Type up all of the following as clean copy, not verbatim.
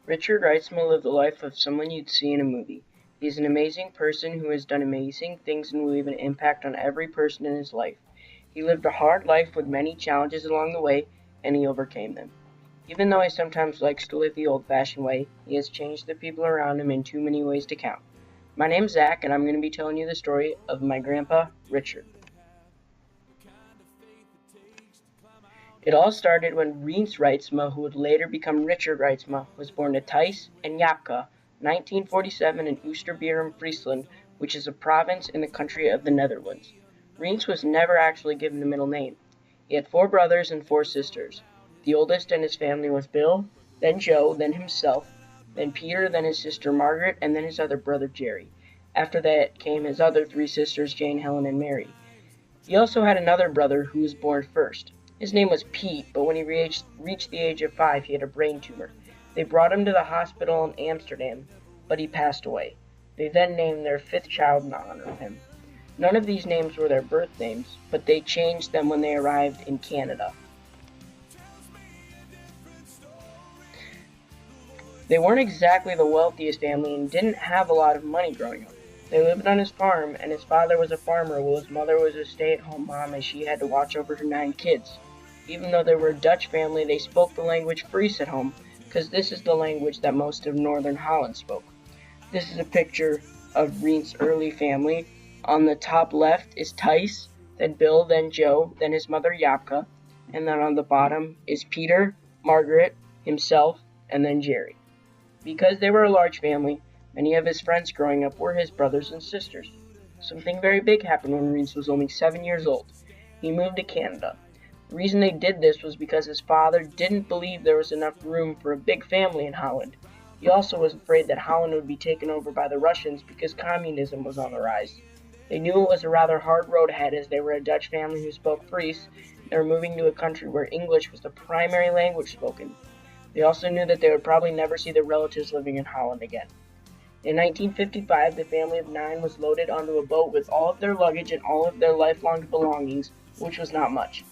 Richard Reitsma lived the life of someone you'd see in a movie. He's an amazing person who has done amazing things and will leave an impact on every person in his life. He lived a hard life with many challenges along the way, and he overcame them. Even though he sometimes likes to live the old-fashioned way, he has changed the people around him in too many ways to count. My name's Zach, and I'm going to be telling you the story of my grandpa, Richard. It all started when Reins Reitsma, who would later become Richard Reitsma, was born to Thijs and Japke, 1947 in Oosterburen, Friesland, which is a province in the country of the Netherlands. Reins was never actually given a middle name. He had 4 brothers and 4 sisters. The oldest in his family was Bill, then Joe, then himself, then Peter, then his sister Margaret, and then his other brother Jerry. After that came his other 3 sisters, Jane, Helen, and Mary. He also had another brother who was born first. His name was Pete, but when he reached the age of 5, he had a brain tumor. They brought him to the hospital in Amsterdam, but he passed away. They then named their 5th child in honor of him. None of these names were their birth names, but they changed them when they arrived in Canada. They weren't exactly the wealthiest family and didn't have a lot of money growing up. They lived on his farm, and his father was a farmer while his mother was a stay-at-home mom as she had to watch over her 9 kids. Even though they were a Dutch family, they spoke the language Fries at home, because this is the language that most of northern Holland spoke. This is a picture of Reins' early family. On the top left is Thijs, then Bill, then Joe, then his mother Japke, and then on the bottom is Peter, Margaret, himself, and then Jerry. Because they were a large family, many of his friends growing up were his brothers and sisters. Something very big happened when Reins was only 7 years old. He moved to Canada. The reason they did this was because his father didn't believe there was enough room for a big family in Holland. He also was afraid that Holland would be taken over by the Russians because communism was on the rise. They knew it was a rather hard road ahead as they were a Dutch family who spoke Fries. They were moving to a country where English was the primary language spoken. They also knew that they would probably never see their relatives living in Holland again. In 1955, the family of 9 was loaded onto a boat with all of their luggage and all of their lifelong belongings, which was not much.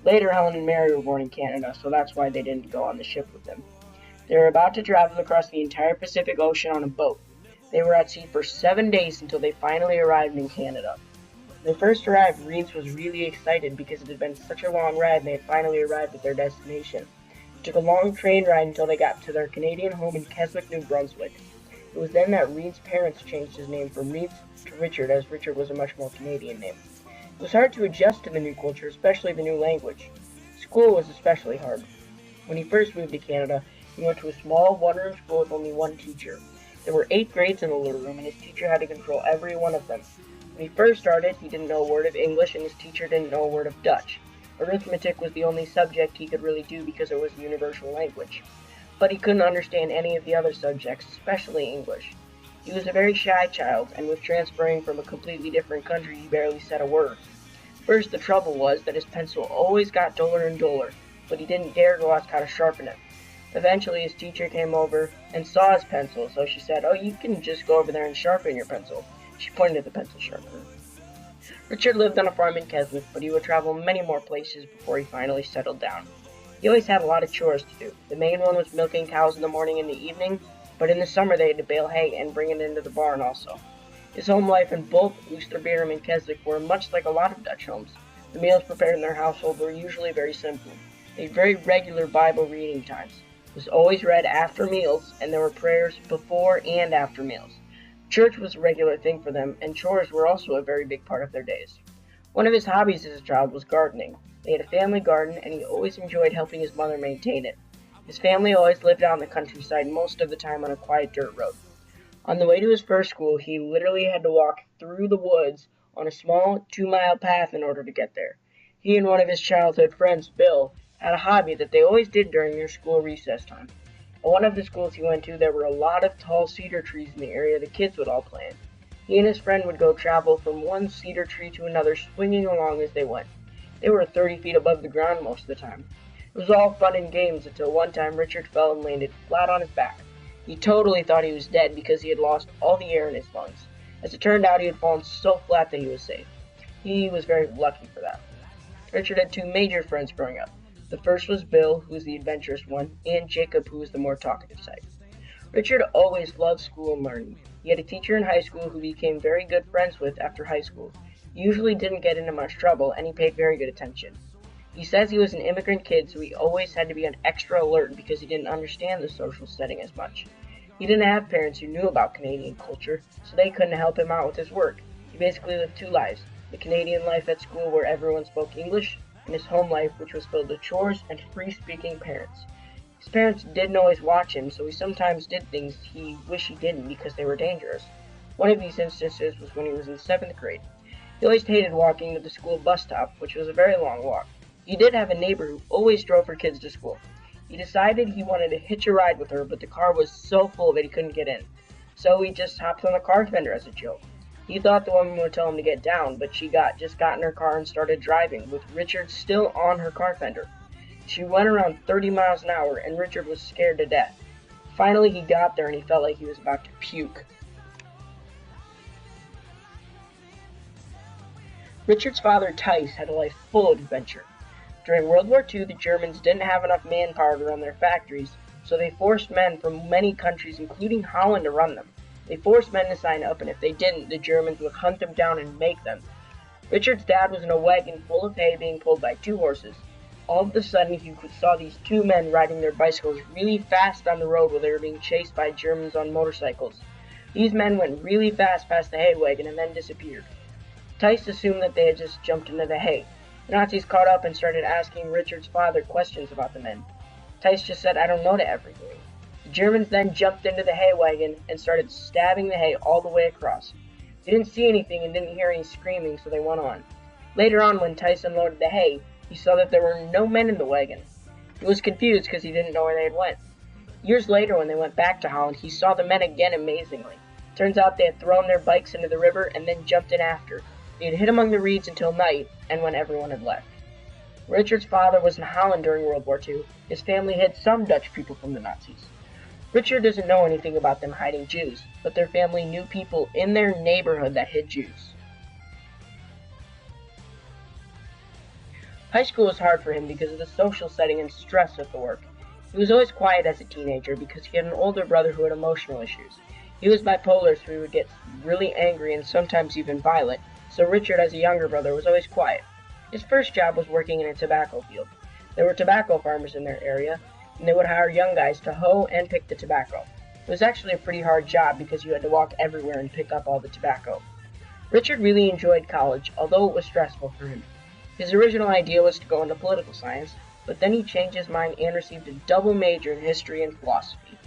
Later, Helen and Mary were born in Canada, so that's why they didn't go on the ship with them. They were about to travel across the entire Pacific Ocean on a boat. They were at sea for 7 days until they finally arrived in Canada. When they first arrived, Reins was really excited because it had been such a long ride and they had finally arrived at their destination. It took a long train ride until they got to their Canadian home in Keswick, New Brunswick. It was then that Reins' parents changed his name from Reins to Richard, as Richard was a much more Canadian name. It was hard to adjust to the new culture, especially the new language. School was especially hard. When he first moved to Canada, he went to a small one-room school with only 1 teacher. There were 8 grades in the little room, and his teacher had to control every one of them. When he first started, he didn't know a word of English, and his teacher didn't know a word of Dutch. Arithmetic was the only subject he could really do because it was a universal language. But he couldn't understand any of the other subjects, especially English. He was a very shy child, and with transferring from a completely different country, he barely said a word. First, the trouble was that his pencil always got duller and duller, but he didn't dare to ask how to sharpen it. Eventually, his teacher came over and saw his pencil, so she said, "Oh, you can just go over there and sharpen your pencil." She pointed at the pencil sharpener. Richard lived on a farm in Keswick, but he would travel many more places before he finally settled down. He always had a lot of chores to do. The main one was milking cows in the morning and the evening, but in the summer they had to bale hay and bring it into the barn also. His home life in both Oosterburen and Keswick were much like a lot of Dutch homes. The meals prepared in their household were usually very simple. They had very regular Bible reading times. It was always read after meals, and there were prayers before and after meals. Church was a regular thing for them, and chores were also a very big part of their days. One of his hobbies as a child was gardening. They had a family garden, and he always enjoyed helping his mother maintain it. His family always lived out in the countryside, most of the time on a quiet dirt road. On the way to his first school, he literally had to walk through the woods on a small 2-mile path in order to get there. He and one of his childhood friends, Bill, had a hobby that they always did during their school recess time. At one of the schools he went to, there were a lot of tall cedar trees in the area the kids would all play in. He and his friend would go travel from one cedar tree to another, swinging along as they went. They were 30 feet above the ground most of the time. It was all fun and games until one time Richard fell and landed flat on his back. He totally thought he was dead because he had lost all the air in his lungs. As it turned out, he had fallen so flat that he was safe. He was very lucky for that. Richard had 2 major friends growing up. The first was Bill, who was the adventurous one, and Jacob, who was the more talkative type. Richard always loved school and learning. He had a teacher in high school who he became very good friends with after high school. He usually didn't get into much trouble, and he paid very good attention. He says he was an immigrant kid, so he always had to be on extra alert because he didn't understand the social setting as much. He didn't have parents who knew about Canadian culture, so they couldn't help him out with his work. He basically lived two lives, the Canadian life at school where everyone spoke English, and his home life which was filled with chores and free-speaking parents. His parents didn't always watch him, so he sometimes did things he wished he didn't because they were dangerous. One of these instances was when he was in 7th grade. He always hated walking to the school bus stop, which was a very long walk. He did have a neighbor who always drove her kids to school. He decided he wanted to hitch a ride with her, but the car was so full that he couldn't get in. So he just hopped on the car fender as a joke. He thought the woman would tell him to get down, but she just got in her car and started driving, with Richard still on her car fender. She went around 30 miles an hour, and Richard was scared to death. Finally, he got there, and he felt like he was about to puke. Richard's father, Tice, had a life full of adventure. During World War II, the Germans didn't have enough manpower to run their factories, so they forced men from many countries, including Holland, to run them. They forced men to sign up, and if they didn't, the Germans would hunt them down and make them. Richard's dad was in a wagon full of hay being pulled by 2 horses. All of a sudden, he saw these 2 men riding their bicycles really fast on the road while they were being chased by Germans on motorcycles. These men went really fast past the hay wagon and then disappeared. Tice assumed that they had just jumped into the hay. The Nazis caught up and started asking Richard's father questions about the men. Tice just said, "I don't know to everything." The Germans then jumped into the hay wagon and started stabbing the hay all the way across. They didn't see anything and didn't hear any screaming, so they went on. Later on, when Tice unloaded the hay, he saw that there were no men in the wagon. He was confused because he didn't know where they had went. Years later, when they went back to Holland, he saw the men again amazingly. Turns out they had thrown their bikes into the river and then jumped in after. They had hid among the reeds until night, and when everyone had left. Richard's father was in Holland during World War II. His family hid some Dutch people from the Nazis. Richard doesn't know anything about them hiding Jews, but their family knew people in their neighborhood that hid Jews. High school was hard for him because of the social setting and stress of the work. He was always quiet as a teenager because he had an older brother who had emotional issues. He was bipolar, so he would get really angry and sometimes even violent, so Richard, as a younger brother, was always quiet. His first job was working in a tobacco field. There were tobacco farmers in their area, and they would hire young guys to hoe and pick the tobacco. It was actually a pretty hard job because you had to walk everywhere and pick up all the tobacco. Richard really enjoyed college, although it was stressful for him. His original idea was to go into political science, but then he changed his mind and received a double major in history and philosophy.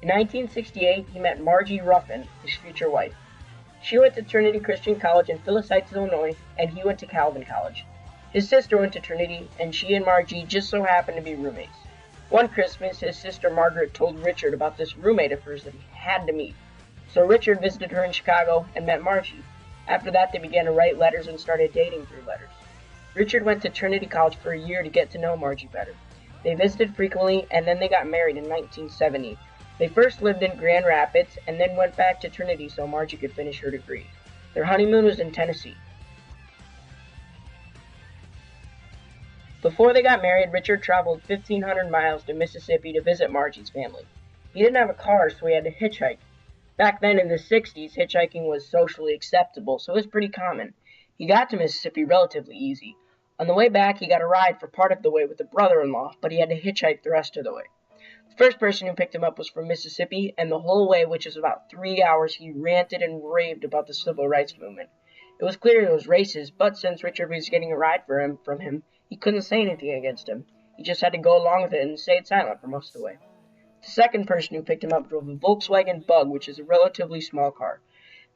In 1968, he met Margie Ruffin, his future wife. She went to Trinity Christian College in Phyllis Heights, Illinois, and he went to Calvin College. His sister went to Trinity, and she and Margie just so happened to be roommates. One Christmas, his sister Margaret told Richard about this roommate of hers that he had to meet. So Richard visited her in Chicago and met Margie. After that, they began to write letters and started dating through letters. Richard went to Trinity College for a year to get to know Margie better. They visited frequently, and then they got married in 1970. They first lived in Grand Rapids, and then went back to Trinity so Margie could finish her degree. Their honeymoon was in Tennessee. Before they got married, Richard traveled 1,500 miles to Mississippi to visit Margie's family. He didn't have a car, so he had to hitchhike. Back then in the 60s, hitchhiking was socially acceptable, so it was pretty common. He got to Mississippi relatively easy. On the way back, he got a ride for part of the way with a brother-in-law, but he had to hitchhike the rest of the way. The first person who picked him up was from Mississippi, and the whole way, which was about 3 hours, he ranted and raved about the civil rights movement. It was clear he was racist, but since Richard was getting a ride from him, he couldn't say anything against him. He just had to go along with it and stay silent for most of the way. The second person who picked him up drove a Volkswagen Bug, which is a relatively small car.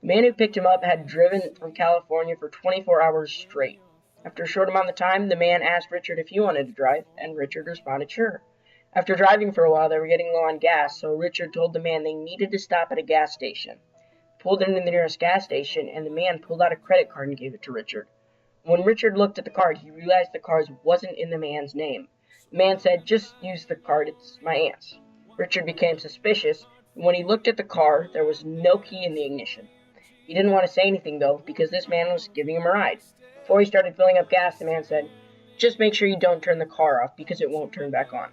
The man who picked him up had driven from California for 24 hours straight. After a short amount of time, the man asked Richard if he wanted to drive, and Richard responded sure. After driving for a while, they were getting low on gas, so Richard told the man they needed to stop at a gas station. He pulled into the nearest gas station, and the man pulled out a credit card and gave it to Richard. When Richard looked at the card, he realized the card wasn't in the man's name. The man said, "Just use the card, it's my aunt's." Richard became suspicious, and when he looked at the car, there was no key in the ignition. He didn't want to say anything, though, because this man was giving him a ride. Before he started filling up gas, the man said, "Just make sure you don't turn the car off, because it won't turn back on."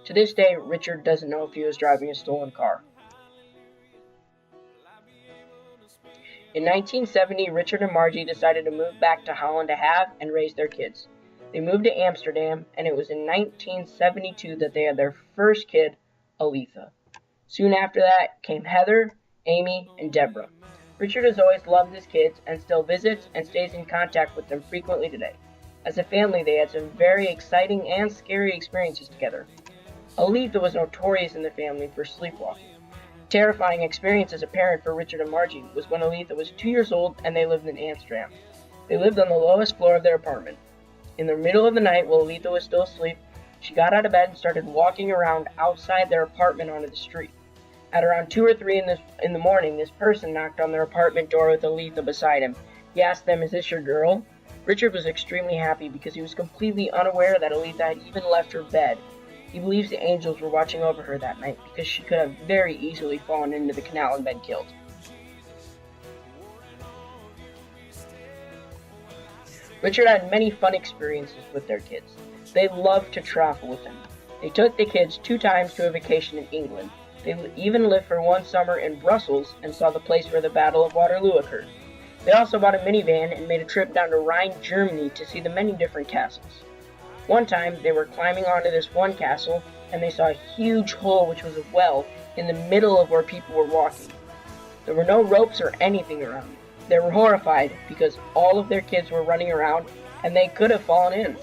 To this day, Richard doesn't know if he was driving a stolen car. In 1970, Richard and Margie decided to move back to Holland to have and raise their kids. They moved to Amsterdam, and it was in 1972 that they had their first kid, Aletha. Soon after that came Heather, Amy, and Deborah. Richard has always loved his kids and still visits and stays in contact with them frequently today. As a family, they had some very exciting and scary experiences together. Aletha was notorious in the family for sleepwalking. A terrifying experience as a parent for Richard and Margie was when Aletha was 2 years old and they lived in Amsterdam. They lived on the lowest floor of their apartment. In the middle of the night, while Aletha was still asleep, she got out of bed and started walking around outside their apartment onto the street. At around 2 or 3 in the morning, this person knocked on their apartment door with Aletha beside him. He asked them, "Is this your girl?" Richard was extremely happy because he was completely unaware that Aletha had even left her bed. He believes the angels were watching over her that night because she could have very easily fallen into the canal and been killed. Richard had many fun experiences with their kids. They loved to travel with him. They took the kids 2 times to a vacation in England. They even lived for 1 summer in Brussels and saw the place where the Battle of Waterloo occurred. They also bought a minivan and made a trip down to Rhine, Germany to see the many different castles. One time, they were climbing onto this one castle and they saw a huge hole, which was a well, in the middle of where people were walking. There were no ropes or anything around. They were horrified because all of their kids were running around and they could have fallen in.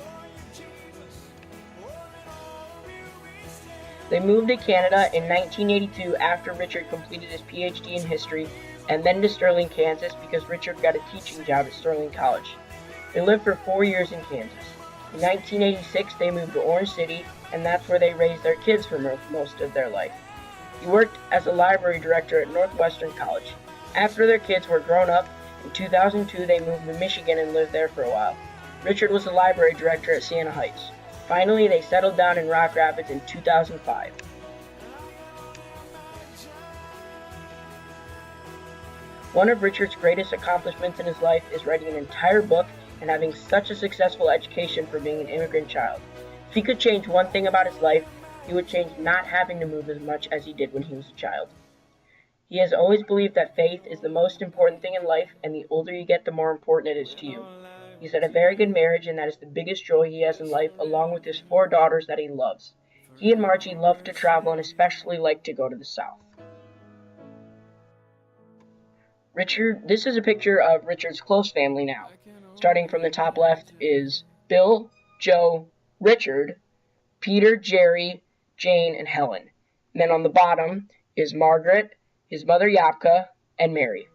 They moved to Canada in 1982 after Richard completed his PhD in history, and then to Sterling, Kansas because Richard got a teaching job at Sterling College. They lived for 4 years in Kansas. In 1986, they moved to Orange City, and that's where they raised their kids for most of their life. He worked as a library director at Northwestern College. After their kids were grown up, in 2002 they moved to Michigan and lived there for a while. Richard was a library director at Siena Heights. Finally, they settled down in Rock Rapids in 2005. One of Richard's greatest accomplishments in his life is writing an entire book and having such a successful education for being an immigrant child. If he could change one thing about his life, he would change not having to move as much as he did when he was a child. He has always believed that faith is the most important thing in life, and the older you get, the more important it is to you. He's had a very good marriage, and that is the biggest joy he has in life, along with his 4 daughters that he loves. He and Margie love to travel and especially like to go to the South. This is a picture of Richard's close family now. Starting from the top left is Bill, Joe, Richard, Peter, Jerry, Jane, and Helen. And then on the bottom is Margaret, his mother Yapka, and Mary.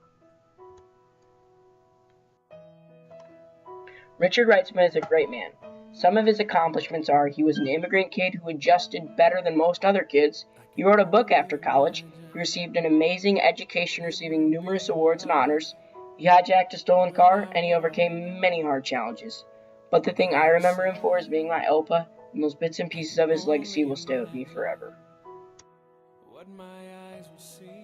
Richard Reitsma is a great man. Some of his accomplishments are he was an immigrant kid who adjusted better than most other kids. He wrote a book after college. He received an amazing education, receiving numerous awards and honors. He hijacked a stolen car, and he overcame many hard challenges. But the thing I remember him for is being my Opa, and those bits and pieces of his legacy will stay with me forever. What my eyes will see.